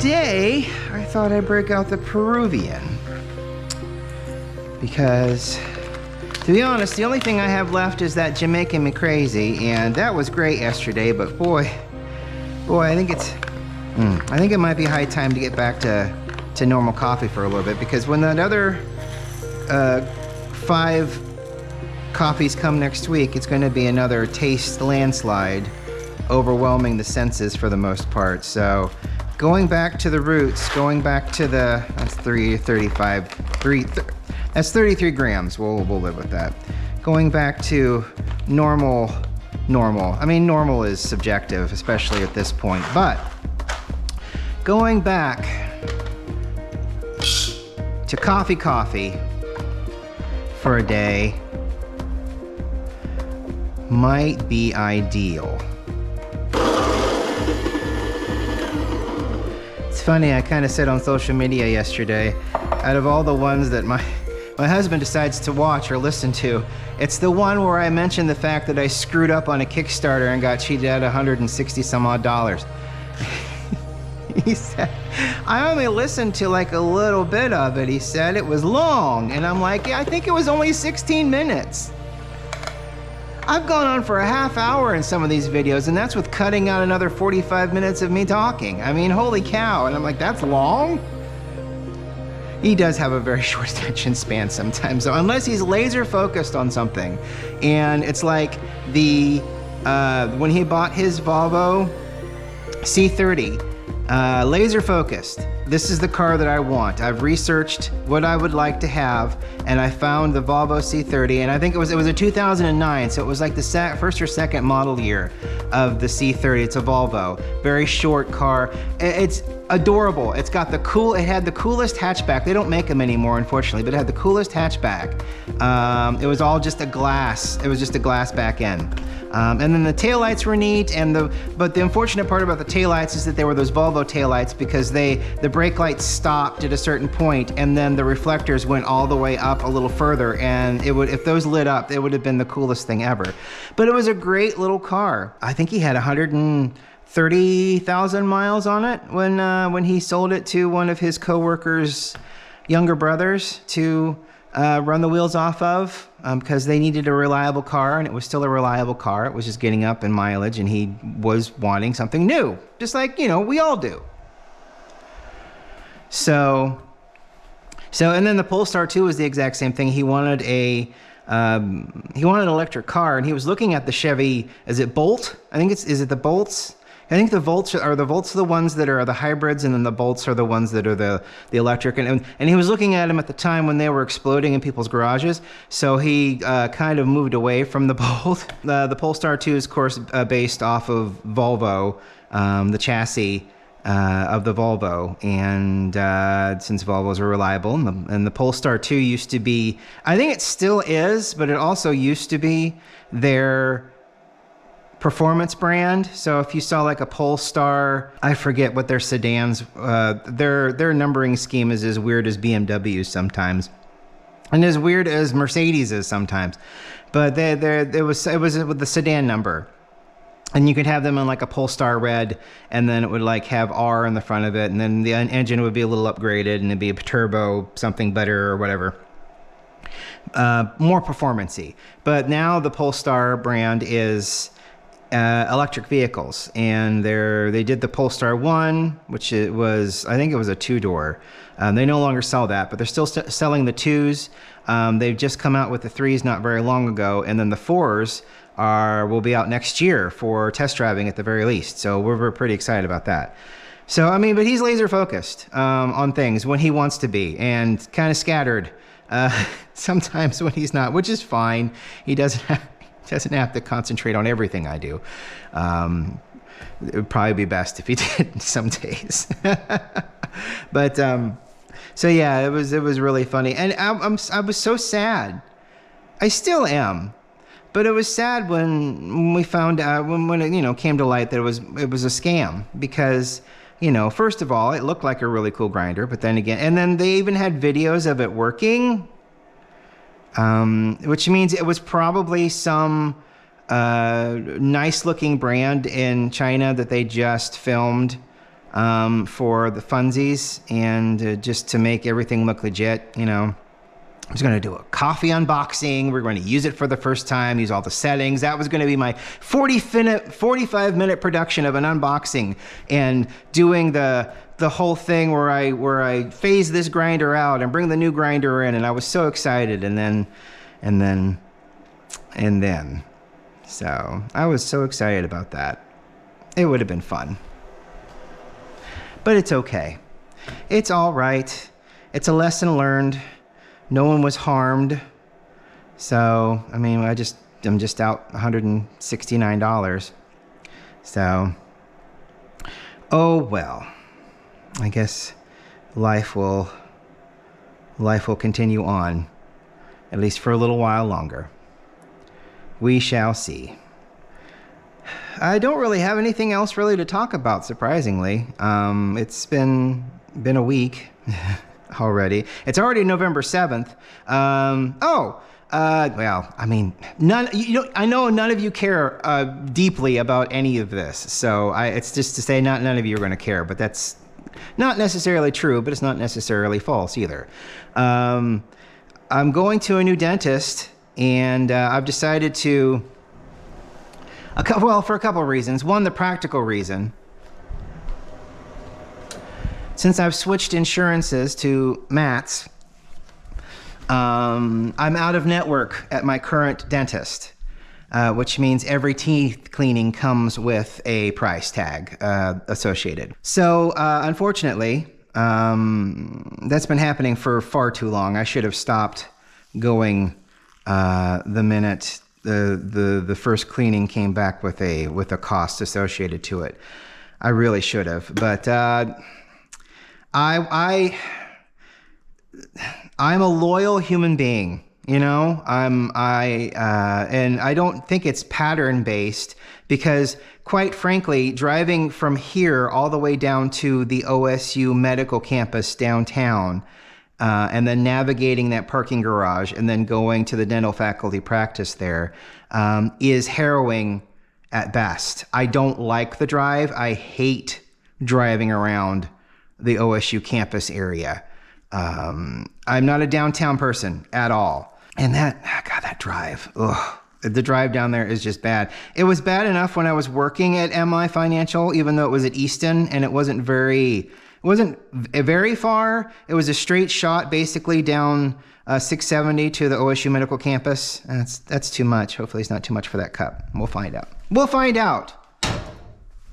today, I thought I'd break out the Peruvian. Because, to be honest, the only thing I have left is that Jamaican Me Crazy, and that was great yesterday, but boy, I think it might be high time to get back to normal coffee for a little bit, because when that other 5 coffees come next week, it's going to be another taste landslide, overwhelming the senses for the most part. So going back to the roots, going back to that's 33 grams. We'll live with that. Going back to normal. I mean, normal is subjective, especially at this point, but going back to coffee for a day might be ideal. It's funny, I kind of said on social media yesterday, out of all the ones that my husband decides to watch or listen to, it's the one where I mentioned the fact that I screwed up on a Kickstarter and got cheated out $160 some odd. He said, I only listened to like a little bit of it. He said it was long. And I'm like, yeah, I think it was only 16 minutes. I've gone on for a half hour in some of these videos, and that's with cutting out another 45 minutes of me talking. I mean, holy cow. And I'm like, that's long? He does have a very short attention span sometimes, though, unless he's laser focused on something. And it's like when he bought his Volvo C30, laser focused. This is the car that I want. I've researched what I would like to have, and I found the Volvo C30, and I think it was a 2009, so it was like the first or second model year of the C30. It's a Volvo, very short car. It's adorable. It had the coolest hatchback. They don't make them anymore, unfortunately, but it had the coolest hatchback. It was all just a glass. It was just a glass back end. And then the taillights were neat, but the unfortunate part about the taillights is that they were those Volvo taillights, because the brake lights stopped at a certain point, and then the reflectors went all the way up a little further, and if those lit up, it would have been the coolest thing ever. But it was a great little car. I think he had 130,000 miles on it when he sold it to one of his coworkers' younger brothers to run the wheels off of, because they needed a reliable car, and it was still a reliable car. It was just getting up in mileage, and he was wanting something new, just like, we all do. So, and then the Polestar 2 was the exact same thing. He wanted an electric car, and he was looking at the Chevy, is it Bolt? Is it the Bolts? I think the Volts are the ones that are the hybrids, and then the Bolts are the ones that are the electric. And he was looking at them at the time when they were exploding in people's garages. So he kind of moved away from the Bolt. The Polestar 2 is, of course, based off of Volvo, the chassis of the Volvo. And since Volvos are reliable, and the Polestar 2 used to be, I think it still is, but it also used to be their performance brand. So if you saw like a Polestar, I forget what their sedans, their numbering scheme is as weird as BMW's sometimes, and as weird as Mercedes is sometimes. But it was with the sedan number, and you could have them in like a Polestar red, and then it would like have R in the front of it, and then the engine would be a little upgraded, and it'd be a turbo something better or whatever. More performance-y. But now the Polestar brand is electric vehicles, and they did the Polestar 1, which I think it was a 2-door. They no longer sell that, but they're still selling the 2s. They've just come out with the 3s not very long ago, and then the 4s will be out next year for test driving at the very least. So we're pretty excited about that. So, I mean, but he's laser focused on things when he wants to be, and kind of scattered sometimes when he's not, which is fine. He doesn't have to concentrate on everything I do. It would probably be best if he did some days. But so yeah, it was really funny, and I was so sad. I still am, but it was sad when we found out when it came to light that it was a scam, because first of all, it looked like a really cool grinder, but then again, and then they even had videos of it working. Which means it was probably some nice looking brand in China that they just filmed for the funsies and just to make everything look legit, you know. I was going to do a coffee unboxing. We're going to use it for the first time, use all the settings. That was going to be my 45-minute production of an unboxing, and doing the whole thing where I phase this grinder out and bring the new grinder in, and I was so excited. And then so I was so excited about that. It would have been fun. But it's okay. It's all right. It's a lesson learned. No one was harmed. So, I mean, I'm just out $169. So, oh well. I guess life will continue on, at least for a little while longer. We shall see. I don't really have anything else really to talk about, surprisingly. It's been a week already. It's already November 7th. Well, I mean, I know none of you care deeply about any of this, so it's just to say none of you are going to care, but that's not necessarily true, but it's not necessarily false either. I'm going to a new dentist, and I've decided to, for a couple of reasons. One, the practical reason. Since I've switched insurances to Matt's, I'm out of network at my current dentist, which means every teeth cleaning comes with a price tag associated. So unfortunately, that's been happening for far too long. I should have stopped going the minute the first cleaning came back with a cost associated to it. I really should have, but I'm a loyal human being, you know. And I don't think it's pattern based, because quite frankly, driving from here all the way down to the OSU medical campus downtown, and then navigating that parking garage and then going to the dental faculty practice there, is harrowing at best. I don't like the drive. I hate driving around the OSU campus area. I'm not a downtown person at all. And that drive, the drive down there is just bad. It was bad enough when I was working at MI Financial, even though it was at Easton, and it wasn't very far. It was a straight shot basically down 670 to the OSU medical campus. That's too much. Hopefully it's not too much for that cup. We'll find out.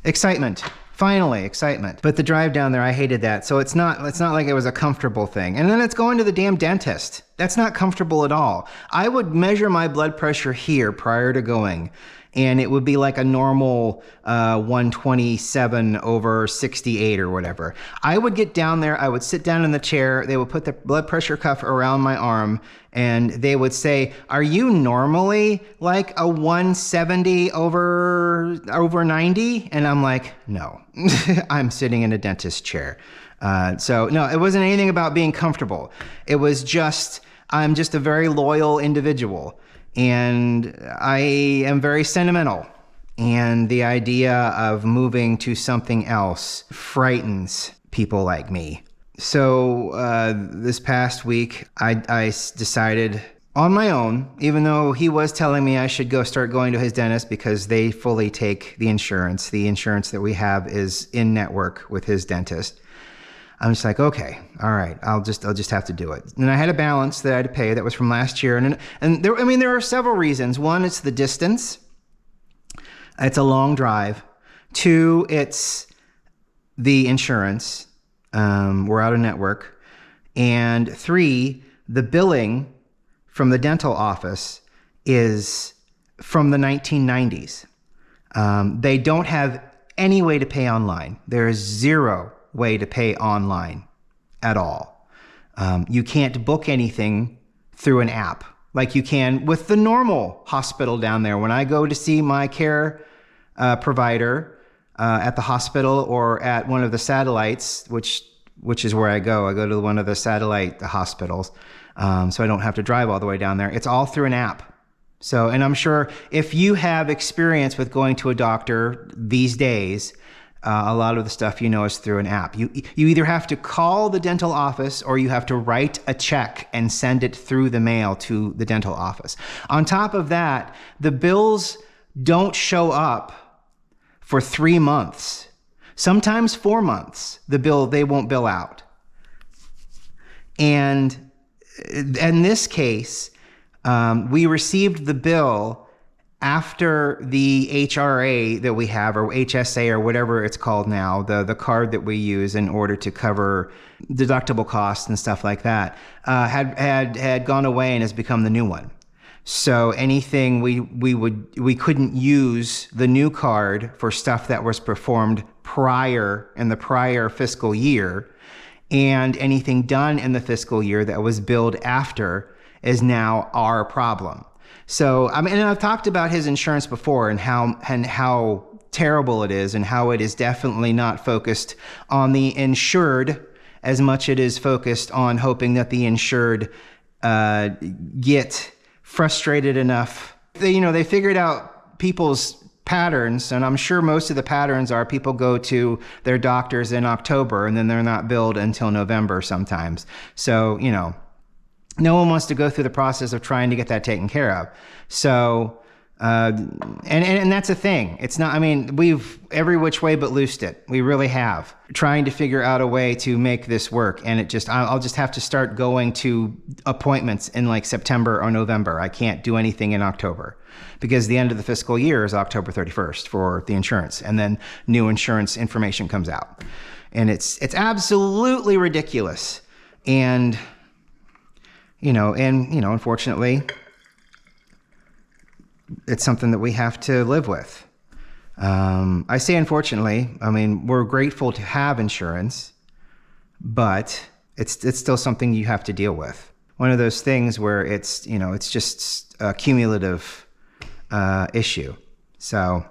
Excitement. Finally, excitement. But the drive down there, I hated that. So it's not like it was a comfortable thing. And then it's going to the damn dentist. That's not comfortable at all. I would measure my blood pressure here prior to going, and it would be like a normal 127/68 or whatever. I would get down there, I would sit down in the chair, they would put the blood pressure cuff around my arm, and they would say, "Are you normally like a 170/90?" And I'm like, "No, I'm sitting in a dentist chair." So no, it wasn't anything about being comfortable. It was just, I'm just a very loyal individual. And I am very sentimental, and the idea of moving to something else frightens people like me. So this past week, I decided on my own, even though he was telling me I should start going to his dentist because they fully take the insurance. The insurance that we have is in network with his dentist. I'm just like, okay, all right, I'll just have to do it. And I had a balance that I had to pay that was from last year, and there are several reasons. One, it's the distance. It's a long drive. Two, it's the insurance. We're out of network. And three, the billing from the dental office is from the 1990s. They don't have any way to pay online. There is zero way to pay online at all. You can't book anything through an app like you can with the normal hospital down there. When I go to see my care provider at the hospital or at one of the satellites, which is where I go to one of the satellite hospitals, so I don't have to drive all the way down there. It's all through an app. So, and I'm sure if you have experience with going to a doctor these days, A lot of the stuff is through an app. You either have to call the dental office or you have to write a check and send it through the mail to the dental office. On top of that, the bills don't show up for 3 months. Sometimes 4 months, they won't bill out. And in this case, we received the bill after the HRA that we have, or HSA, or whatever it's called now, the card that we use in order to cover deductible costs and stuff like that, had gone away and has become the new one. So anything we couldn't use the new card for stuff that was performed in the prior fiscal year, and anything done in the fiscal year that was billed after is now our problem. So, and I've talked about his insurance before and how terrible it is, and how it is definitely not focused on the insured as much as it is focused on hoping that the insured get frustrated enough. They figured out people's patterns, and I'm sure most of the patterns are people go to their doctors in October and then they're not billed until November sometimes. So, no one wants to go through the process of trying to get that taken care of. So, and that's a thing. It's not, we've every which way but loosed it. We really have, trying to figure out a way to make this work. And I'll just have to start going to appointments in like September or November. I can't do anything in October because the end of the fiscal year is October 31st for the insurance. And then new insurance information comes out. And it's absolutely ridiculous. And, unfortunately, it's something that we have to live with. I say unfortunately, we're grateful to have insurance, but it's still something you have to deal with. One of those things where it's just a cumulative issue. So,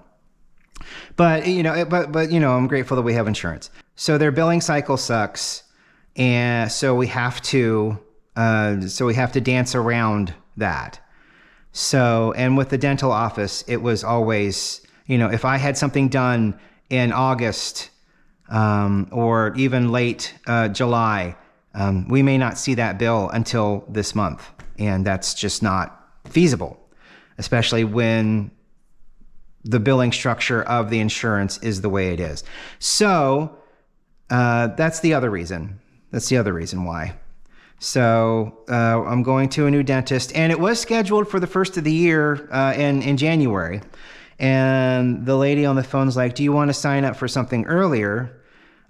but I'm grateful that we have insurance. So their billing cycle sucks, and so we have to dance around that. So, and with the dental office, it was always, if I had something done in August or even late July, we may not see that bill until this month. And that's just not feasible, especially when the billing structure of the insurance is the way it is. So that's the other reason. That's the other reason why. So I'm going to a new dentist, and it was scheduled for the first of the year in January. And the lady on the phone's like, "Do you want to sign up for something earlier?"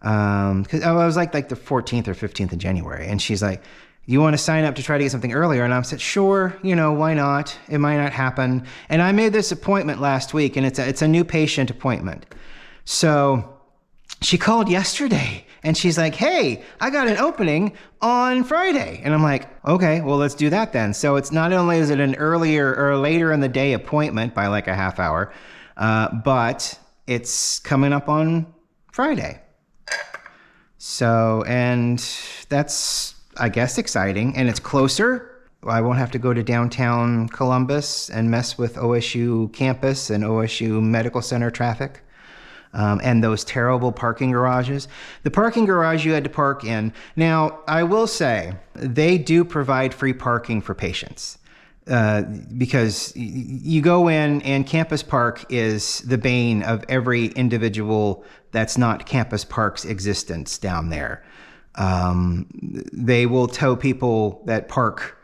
Because I was like the 14th or 15th of January, and she's like, "You want to sign up to try to get something earlier?" And I said, "Sure, why not? It might not happen." And I made this appointment last week, and it's a new patient appointment. So she called yesterday. And she's like, "Hey, I got an opening on Friday." And I'm like, "Okay, well, let's do that then." So it's not only is it an earlier or later in the day appointment by like a half hour, but it's coming up on Friday. So, and that's, I guess, exciting. And it's closer. I won't have to go to downtown Columbus and mess with OSU campus and OSU Medical Center traffic. And those terrible parking garages. The parking garage you had to park in. Now, I will say, they do provide free parking for patients. Because you go in, and Campus Park is the bane of every individual that's not Campus Park's existence down there. They will tow people that park,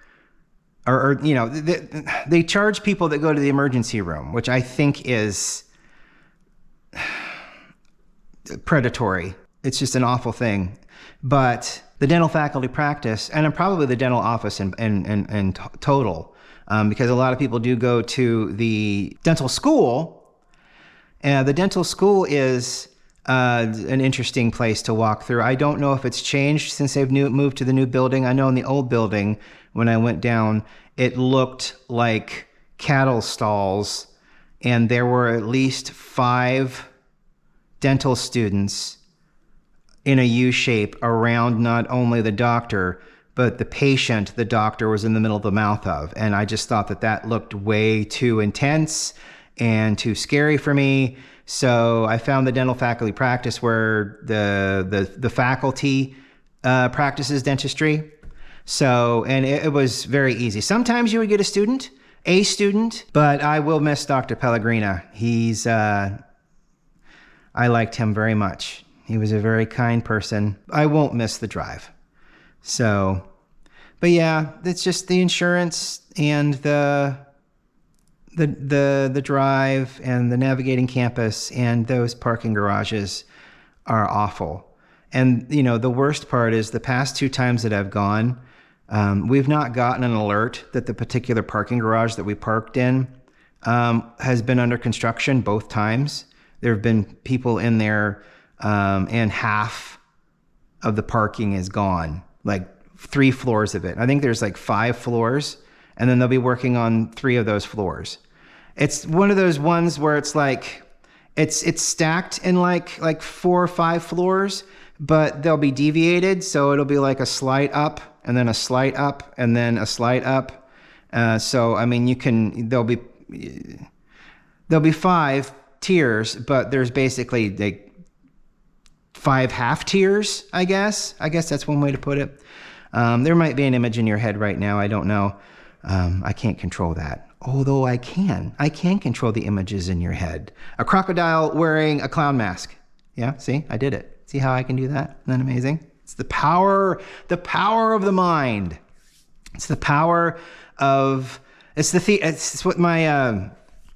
or they charge people that go to the emergency room, which I think is predatory. It's just an awful thing. But the dental faculty practice, and probably the dental office in total, because a lot of people do go to the dental school. The dental school is an interesting place to walk through. I don't know if it's changed since they've moved to the new building. I know in the old building, when I went down, it looked like cattle stalls, and there were at least 5 dental students in a U shape around not only the doctor, but the patient the doctor was in the middle of the mouth of. And I just thought that looked way too intense and too scary for me. So I found the dental faculty practice where the faculty practices dentistry. So, and it was very easy. Sometimes you would get a student, but I will miss Dr. Pellegrina. I liked him very much. He was a very kind person. I won't miss the drive. So, but yeah, it's just the insurance and the drive and the navigating campus and those parking garages are awful. And, you know, the worst part is the past 2 times that I've gone, we've not gotten an alert that the particular parking garage that we parked in has been under construction both times. There have been people in there, and half of the parking is gone, like 3 floors of it. I think there's like 5 floors, and then they'll be working on 3 of those floors. It's one of those ones where it's like, it's stacked in like 4 or 5 floors, but they'll be deviated. So it'll be like a slight up and then a slight up and then a slight up. So, I mean, there'll be 5 tiers, but there's basically like 5 half tiers, I guess. I guess that's one way to put it. There might be an image in your head right now. I don't know. I can't control that. Although I can control the images in your head. A crocodile wearing a clown mask. Yeah, see, I did it. See how I can do that? Isn't that amazing? It's the power of the mind. It's the power of, it's what my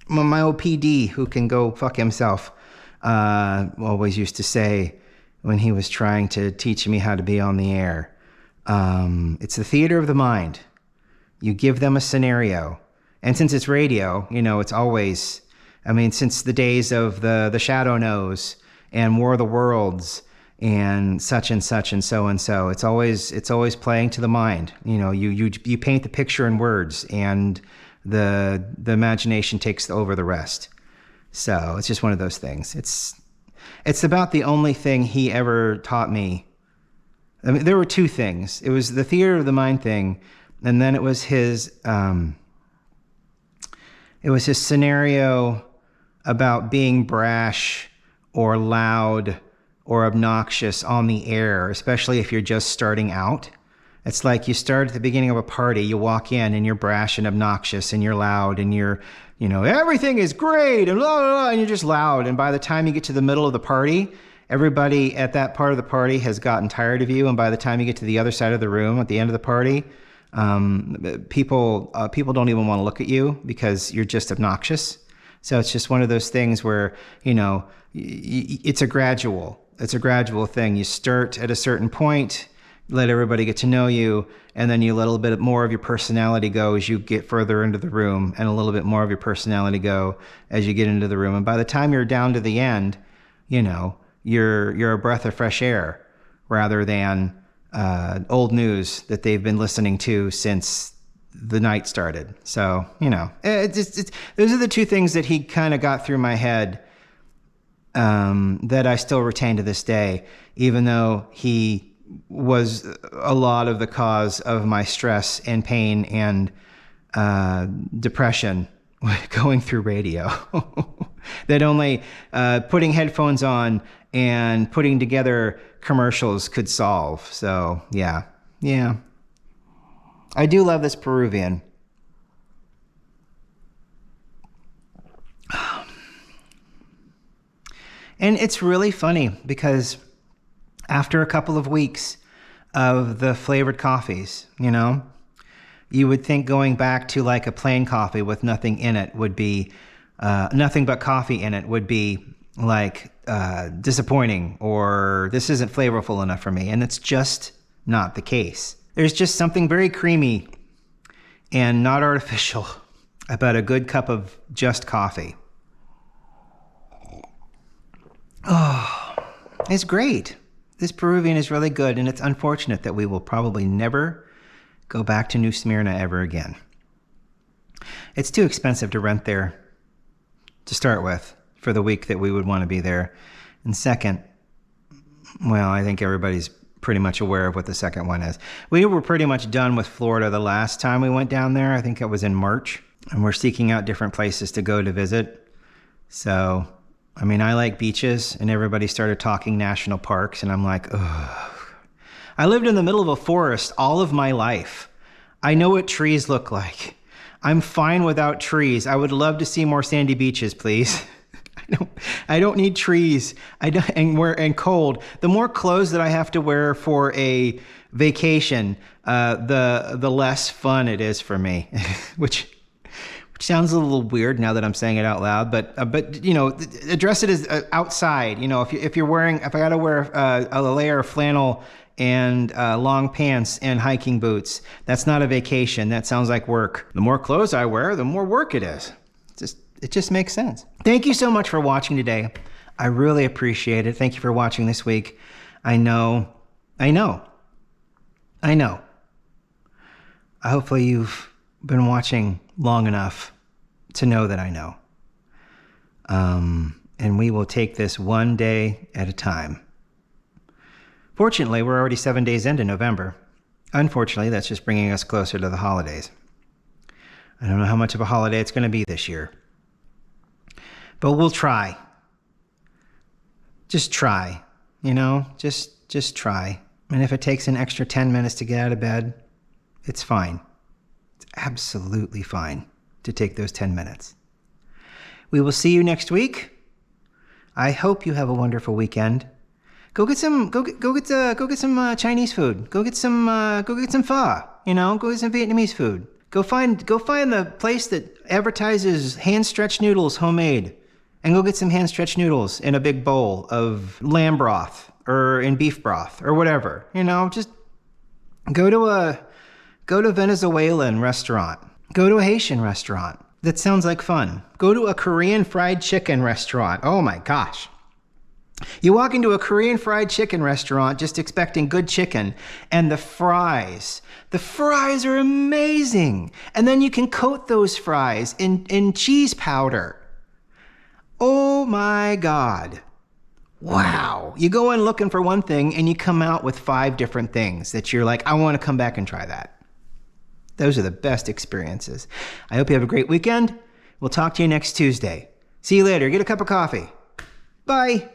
OPD, who can go fuck himself, always used to say when he was trying to teach me how to be on the air. It's the theater of the mind. You give them a scenario. And since it's radio, you know, it's always, I mean, since the days of the Shadow Knows and War of the Worlds and such and such and so, it's always playing to the mind. You know, you paint the picture in words, and the imagination takes over the rest. So it's just one of those things. It's about the only thing he ever taught me. I mean, there were 2 things. It was the theater of the mind thing, and then it was his scenario about being brash or loud or obnoxious on the air, especially if you're just starting out. It's like you start at the beginning of a party, you walk in and you're brash and obnoxious and you're loud and you're, you know, everything is great and blah, blah, blah, and you're just loud. And by the time you get to the middle of the party, everybody at that part of the party has gotten tired of you. And by the time you get to the other side of the room at the end of the party, people don't even want to look at you because you're just obnoxious. So it's just one of those things where, you know, it's a gradual thing. You start at a certain point, let everybody get to know you, and then you let a little bit more of your personality go as you get further into the room, and a little bit more of your personality go as you get into the room. And by the time you're down to the end, you know, you're a breath of fresh air rather than old news that they've been listening to since the night started. So, you know, those are the 2 things that he kind of got through my head, that I still retain to this day, even though he was a lot of the cause of my stress and pain and depression going through radio. That only putting headphones on and putting together commercials could solve. So yeah. I do love this Peruvian. And it's really funny because after a couple of weeks of the flavored coffees, you know, you would think going back to like a plain coffee with nothing in it would be, nothing but coffee in it would be like disappointing, or this isn't flavorful enough for me. And it's just not the case. There's just something very creamy and not artificial about a good cup of just coffee. Oh, it's great. This Peruvian is really good, and it's unfortunate that we will probably never go back to New Smyrna ever again. It's too expensive to rent there to start with for the week that we would want to be there. And second, well, I think everybody's pretty much aware of what the second one is. We were pretty much done with Florida the last time we went down there. I think it was in March, and we're seeking out different places to go to visit. So I mean, I like beaches, and everybody started talking national parks, and I'm like, ugh. I lived in the middle of a forest all of my life. I know what trees look like. I'm fine without trees. I would love to see more sandy beaches, please. I don't need trees. And cold. The more clothes that I have to wear for a vacation, the less fun it is for me, which sounds a little weird now that I'm saying it out loud. But you know, address it as outside. You know, if I got to wear a layer of flannel and long pants and hiking boots, that's not a vacation. That sounds like work. The more clothes I wear, the more work it is. It just makes sense. Thank you so much for watching today. I really appreciate it. Thank you for watching this week. I know. Hopefully you've been watching long enough to know that I know. And we will take this one day at a time. Fortunately, we're already 7 days into November. Unfortunately, that's just bringing us closer to the holidays. I don't know how much of a holiday it's going to be this year. But we'll try. Just try, you know, just try. And if it takes an extra 10 minutes to get out of bed, it's fine. It's absolutely fine to take those 10 minutes. We will see you next week. I hope you have a wonderful weekend. Go get some Chinese food. Go get some pho. You know, go get some Vietnamese food. Go find the place that advertises hand-stretched noodles homemade. And go get some hand-stretched noodles in a big bowl of lamb broth or in beef broth or whatever. You know, just go to a Venezuelan restaurant. Go to a Haitian restaurant. That sounds like fun. Go to a Korean fried chicken restaurant. Oh my gosh. You walk into a Korean fried chicken restaurant just expecting good chicken, and the fries are amazing. And then you can coat those fries in cheese powder. Oh my God. Wow. You go in looking for one thing and you come out with 5 different things that you're like, I want to come back and try that. Those are the best experiences. I hope you have a great weekend. We'll talk to you next Tuesday. See you later. Get a cup of coffee. Bye.